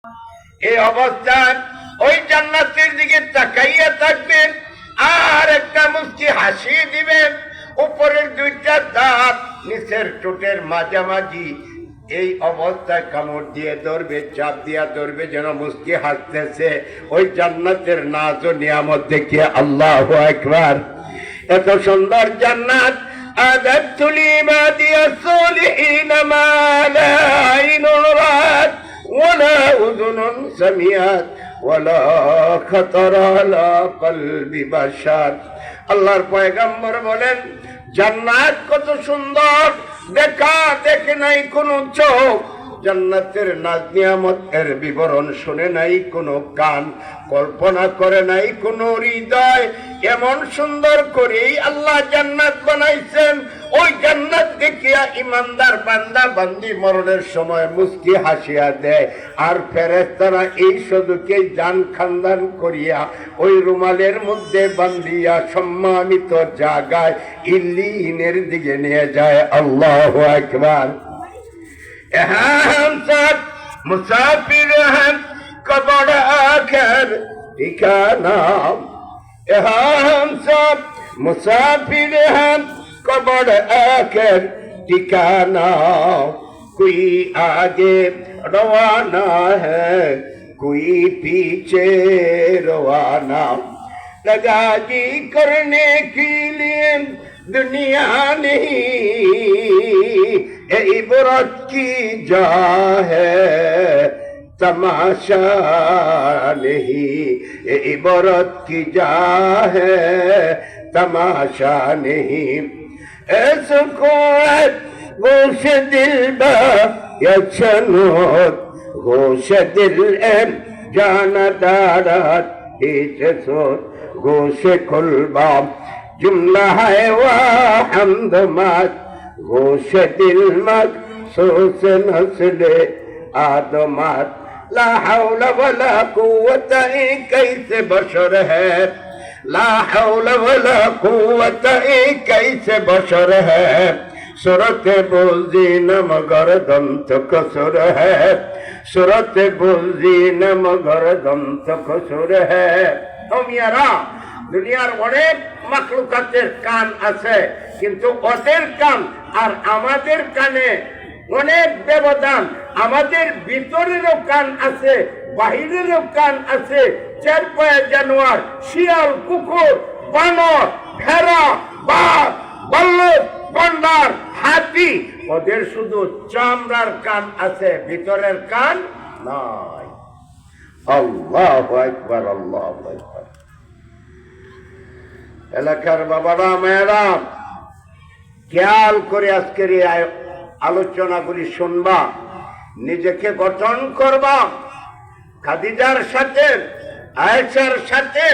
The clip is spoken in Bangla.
এই অবস্থায় ওই জান্নাতের দিকে তাকাইয়া থাকবেন আর একটা মুস্কি হাসি দিবেন, উপরের দুইটা দাঁত নিচের ঠোঁটের মাঝামাঝি এই অবস্থায় কামড় দিয়ে ধরবে, চাপ দিয়া ধরবে, যেন মুস্কি হাসতেছে। ওই জান্নাতের নাজ ও নিয়ামত দেখিয়ে আল্লাহু আকবার। এত সুন্দর জান্নাত আযাবতু লিবাদিয়াস সালিহিন মা লা আইনুন রাআত ওয়ালা উযুনুন সামিআত ওয়ালা খাতারা আলা কলবি বাশার। আল্লাহর পয়গম্বর বলেন, জান্নাত কত সুন্দর, দেখে নাই কোনো চোখ, জান্নাতের নাজ নিয়ামতের বিবরণ শুনে নাই কোনো কান, কল্পনা করে নাই কোনো হৃদয়। এমন সুন্দর করেই আল্লাহ জান্নাত বানাইছেন। ওই জান্নাত দেখিয়া ইমানদার বান্দা বান্দি মরণের সময় মুস্কি হাসিয়া দেয়, আর ফেরেশতারা এই শুধুকে জান খানদান করিয়া ওই রুমালের মধ্যে বান্ধিয়া সম্মানিত জায়গায় ইল্লিনের দিকে নিয়ে যায়। আল্লাহু আকবার। हम सब मुसाफिर हैं, कब्र आखिर ठिकाना। हम सब मुसाफिर हैं, कब्र आखिर ठिकाना। कोई आगे रवाना है, कोई पीछे रवाना। लगा जी करने के लिए दुनिया नहीं, इबरत की जा है तमाशा नहीं, इबरत की जा है तमाशा नहीं। ऐसको गोश दिल बा यचनोत, गोश दिल एम जाना दारात हिच सोत, गोश कुलबा जुमला है वाह हमद मात, गोश दिल मखसूस नस्ले आदमात। ला हौला वला कुव्वत कैसे बशर है, ला हौला वला कुव्वत कैसे बशर है। सूरत बुज़ी न मगर दम तो कसुर है, सूरत बुज़ी न मगर दम तो कसुर है। तुम यारा দুনিয়ার অনেক মাখলুকাতের কান আছে, কিন্তু ওদের কান আর আমাদের কানে অনেক ব্যবধান। আমাদের ভিতরেরও কান আছে, বাহিরেরও কান আছে। চার পায়ে জানোয়ার, শিয়াল, কুকুর, বানর, ভেড়া, বাঘ, বল্লভ, গন্ডার, হাতি, ওদের শুধু চামড়ার কান আছে, ভিতরের কান নাই। আল্লাহু আকবার, আল্লাহু আকবার। এলাকার বাবারা মেয়েরা খেয়াল করে আজকের এই আলোচনাগুলি শুনবা, নিজেকে গঠন করবা। খাদিজার সাথে, আয়েশার সাথে